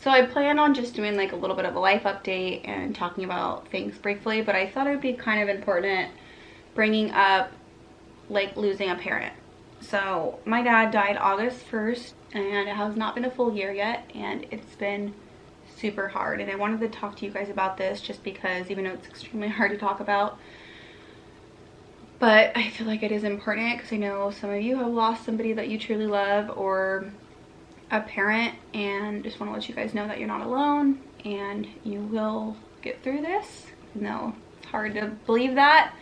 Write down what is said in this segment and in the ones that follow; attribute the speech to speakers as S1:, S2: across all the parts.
S1: So I plan on just doing like a little bit of a life update and talking about things briefly, but I thought it would be kind of important bringing up like losing a parent. So my dad died August 1st and it has not been a full year yet, and it's been super hard. And I wanted to talk to you guys about this just because, even though it's extremely hard to talk about, but I feel like it is important because I know some of you have lost somebody that you truly love or a parent, and just want to let you guys know that you're not alone and you will get through this. No, it's hard to believe that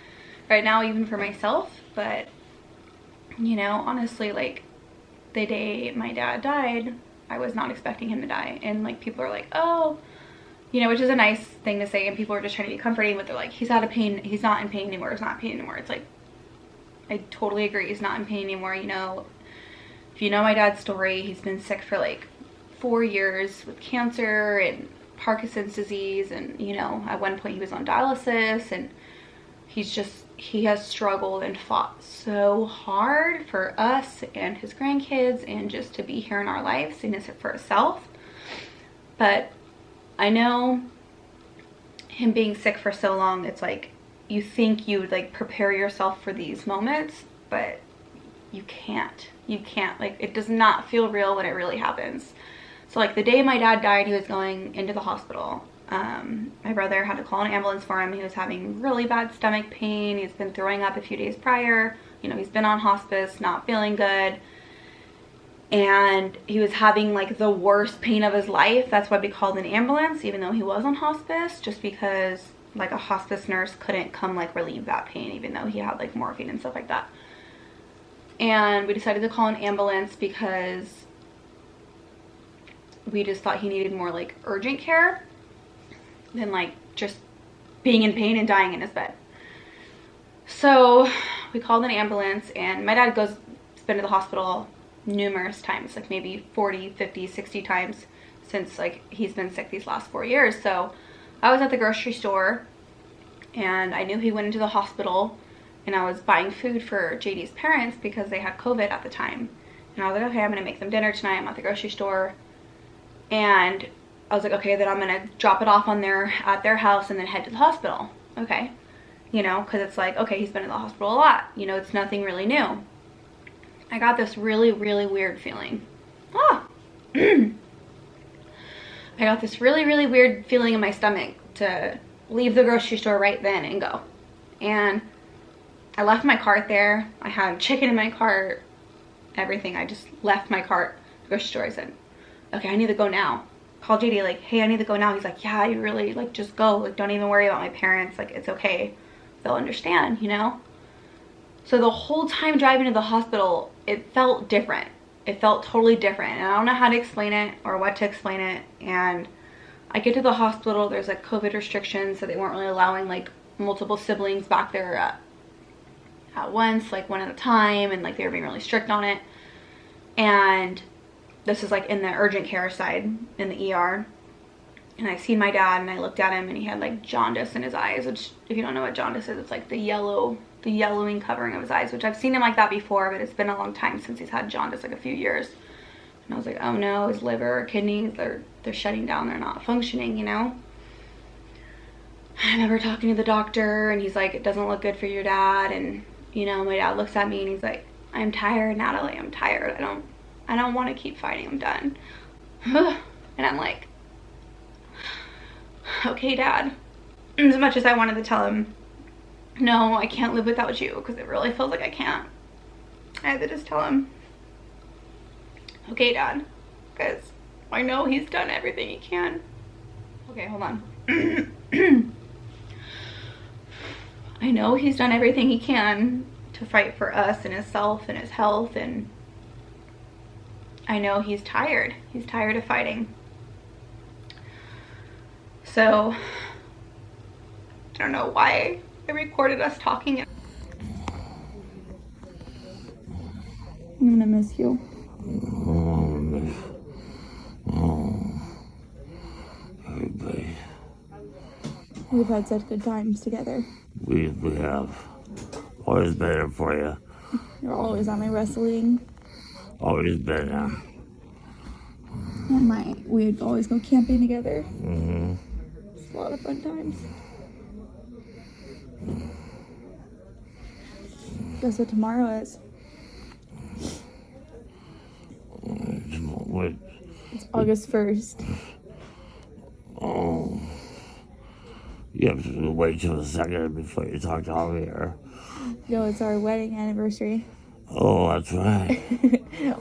S1: right now, even for myself, but you know, honestly, like the day my dad died, I was not expecting him to die. And like people are like, oh, you know, which is a nice thing to say, and people are just trying to be comforting, but they're like, he's out of pain, he's not in pain anymore, he's not in pain anymore. It's like, I totally agree, he's not in pain anymore. You know, if you know my dad's story, he's been sick for like 4 years with cancer and Parkinson's disease, and you know, at one point he was on dialysis, and he has struggled and fought so hard for us and his grandkids and just to be here in our lives and for himself. But I know him being sick for so long, it's like you think you would like prepare yourself for these moments, but you can't. Like, it does not feel real when it really happens. So like the day my dad died, he was going into the hospital. My brother had to call an ambulance for him. He was having really bad stomach pain. He's been throwing up a few days prior. You know, he's been on hospice, not feeling good. And he was having like the worst pain of his life. That's why we called an ambulance, even though he was on hospice, just because like a hospice nurse couldn't come like relieve that pain, even though he had like morphine and stuff like that. And we decided to call an ambulance because we just thought he needed more like urgent care than like just being in pain and dying in his bed. So we called an ambulance, and my dad has been to the hospital numerous times, like maybe 40, 50, 60 times since like he's been sick these last 4 years. So I was at the grocery store and I knew he went into the hospital, and I was buying food for JD's parents because they had COVID at the time. And I was like, okay, I'm gonna make them dinner tonight. I'm at the grocery store. And I was like, okay, then I'm gonna drop it off at their house and then head to the hospital. Okay, you know, because it's like, okay, he's been in the hospital a lot. You know, it's nothing really new. I got this really, really weird feeling. I got this really, really weird feeling in my stomach to leave the grocery store right then and go. And I left my cart there. I had chicken in my cart, everything. I just left my cart at the grocery store. I said, okay, I need to go now. Called JD, like, hey, I need to go now. He's like, yeah, you really, like, just go. Like, don't even worry about my parents. Like, it's okay. They'll understand, you know? So the whole time driving to the hospital, it felt different. It felt totally different. And I don't know how to explain it or what to explain it. And I get to the hospital, there's like COVID restrictions, so they weren't really allowing like multiple siblings back there at once, like one at a time, and like they were being really strict on it. And this is like in the urgent care side, in the ER. And I seen my dad, and I looked at him, and he had like jaundice in his eyes, which, if you don't know what jaundice is, it's like the yellowing covering of his eyes, which I've seen him like that before, but it's been a long time since he's had jaundice, like a few years. And I was like, oh no, his liver or kidneys, they're shutting down, they're not functioning, you know? I remember talking to the doctor, and he's like, it doesn't look good for your dad. And you know, my dad looks at me and he's like, I'm tired, Natalie, I'm tired. I don't want to keep fighting, I'm done. And I'm like, okay, Dad. As much as I wanted to tell him, no, I can't live without you, because it really feels like I can't, I had to just tell him, okay, Dad, because I know he's done everything he can. Okay, hold on. I know he's done everything he can to fight for us and himself and his health, and I know he's tired. He's tired of fighting. So I don't know why I recorded us talking. I'm gonna miss you.
S2: Everybody.
S1: We've had such good times together.
S2: We have. Always better for you.
S1: You're always on my wrestling.
S2: Always better.
S3: And we'd always go camping together.
S2: Mm-hmm.
S3: It's a lot of fun times. Guess what tomorrow is?
S2: What?
S3: It's August 1st.
S2: Oh. You have to wait till a second before you talk to Javier.
S3: No, it's our wedding anniversary.
S2: Oh, that's right.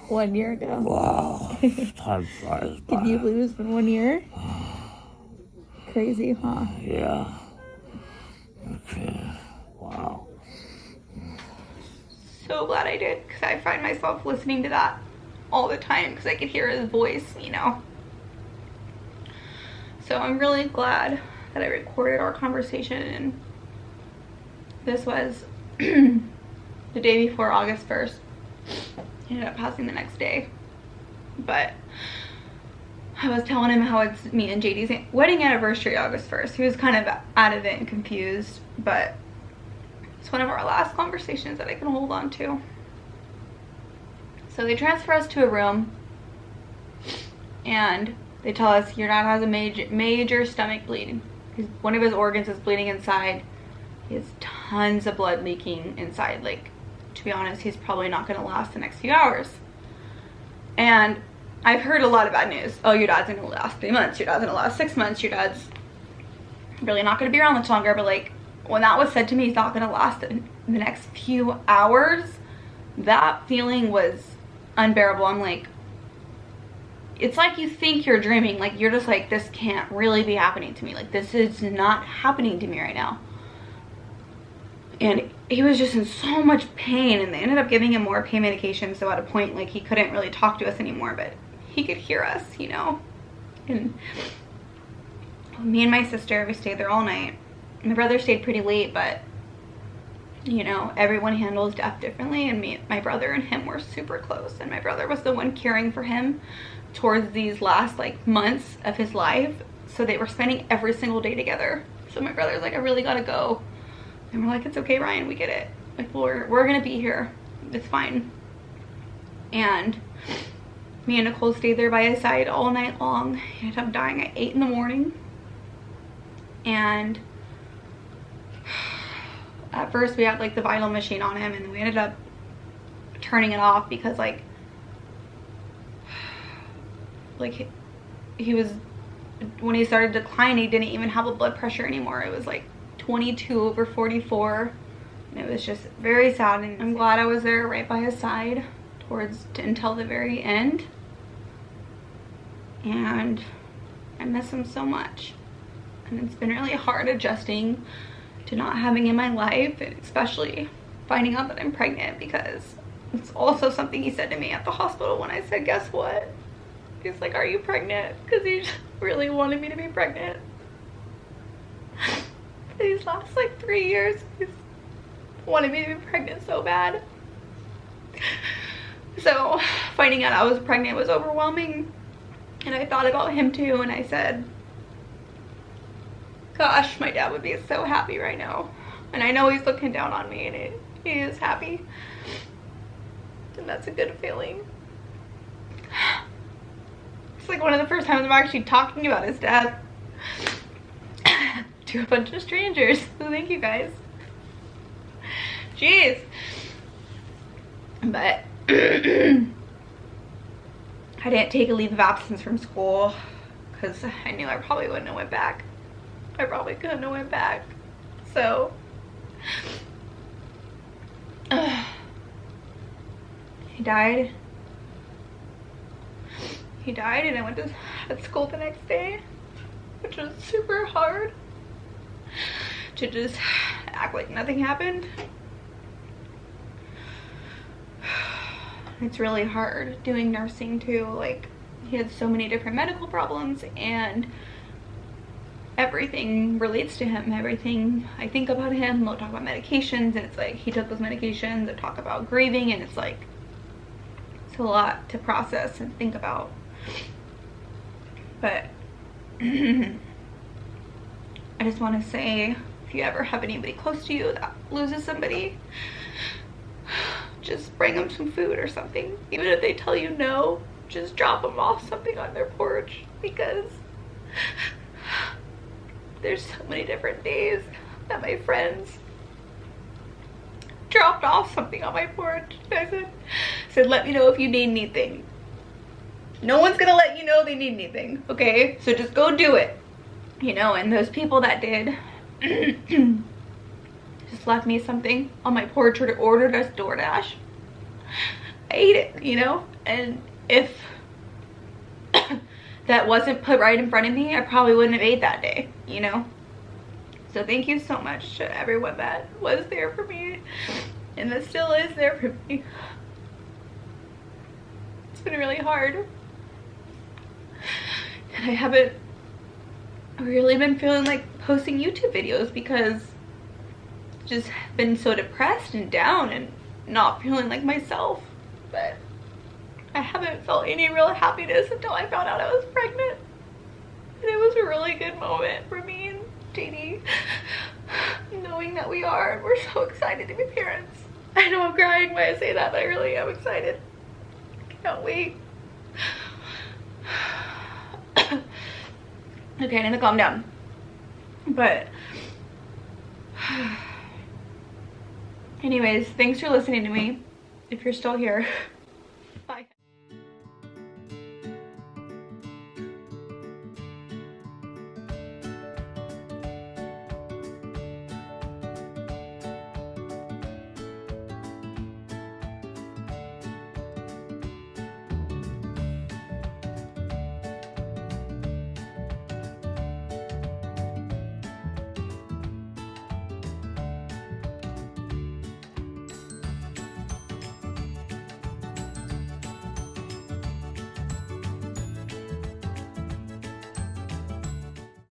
S3: 1 year ago.
S2: Wow. Time flies by.
S3: Can you believe it's been 1 year? Crazy, huh?
S2: Yeah. Okay. Wow.
S1: So glad I did, because I find myself listening to that all the time because I could hear his voice, you know. So I'm really glad that I recorded our conversation, and this was the day before August 1st. He ended up passing the next day. But I was telling him how it's me and JD's wedding anniversary, August 1st. He was kind of out of it and confused, but it's one of our last conversations that I can hold on to. So they transfer us to a room, and they tell us your dad has a major stomach bleeding. One of his organs is bleeding inside. He has tons of blood leaking inside. Like, to be honest, he's probably not going to last the next few hours. And I've heard a lot of bad news. Oh, your dad's going to last 3 months. Your dad's going to last 6 months. Your dad's really not going to be around much longer. But like, when that was said to me, he's not going to last the next few hours, that feeling was unbearable. I'm like, it's like you think you're dreaming. Like, you're just like, this can't really be happening to me. Like, this is not happening to me right now. And he was just in so much pain, and they ended up giving him more pain medication. So at a point, like, he couldn't really talk to us anymore, but he could hear us, you know. And me and my sister, we stayed there all night. My brother stayed pretty late, but you know, everyone handles death differently, and my brother and him were super close, and my brother was the one caring for him towards these last like months of his life. So they were spending every single day together. So my brother's like, I really gotta go, and we're like, it's okay, Ryan, we get it. Like, we're gonna be here, it's fine. And me and Nicole stayed there by his side all night long. He ended up dying at 8 in the morning. And at first we had like the vital machine on him, and we ended up turning it off because like he was, when he started declining, he didn't even have a blood pressure anymore. It was like 22/44, and it was just very sad. And I'm glad I was there right by his side until the very end. And I miss him so much, and it's been really hard adjusting to not having him in my life, and especially finding out that I'm pregnant, because it's also something he said to me at the hospital when I said, guess what? He's like, are you pregnant? Because he just really wanted me to be pregnant. These last like 3 years, he's wanted me to be pregnant so bad. So finding out I was pregnant was overwhelming, and I thought about him too, and I said, gosh, my dad would be so happy right now. And I know he's looking down on me, and he is happy. And that's a good feeling. It's like one of the first times I'm actually talking about his death to a bunch of strangers. So thank you guys. Jeez. But I didn't take a leave of absence from school because I knew I probably wouldn't have went back. I probably couldn't have went back. So he died. He died, and I went to school the next day, which was super hard to just act like nothing happened. It's really hard doing nursing too. Like, he had so many different medical problems, and everything relates to him. Everything I think about him, we'll talk about medications, and it's like he took those medications, and talk about grieving, and it's like, it's a lot to process and think about. But I just want to say, if you ever have anybody close to you that loses somebody, just bring them some food or something. Even if they tell you no, just drop them off something on their porch, because there's so many different days that my friends dropped off something on my porch. I said, let me know if you need anything. No one's gonna let you know they need anything, okay? So just go do it, you know. And those people that did just left me something on my porch or ordered us DoorDash. I ate it, you know. And if that wasn't put right in front of me, I probably wouldn't have ate that day, you know. So thank you so much to everyone that was there for me and that still is there for me. It's been really hard, and I haven't really been feeling like posting YouTube videos because I've just been so depressed and down and not feeling like myself. But I haven't felt any real happiness until I found out I was pregnant, and it was a really good moment for me and JD, knowing that we are, and we're so excited to be parents. I know I'm crying when I say that, but I really am excited. I can't wait. Okay, I need to calm down. But anyways, thanks for listening to me, if you're still here.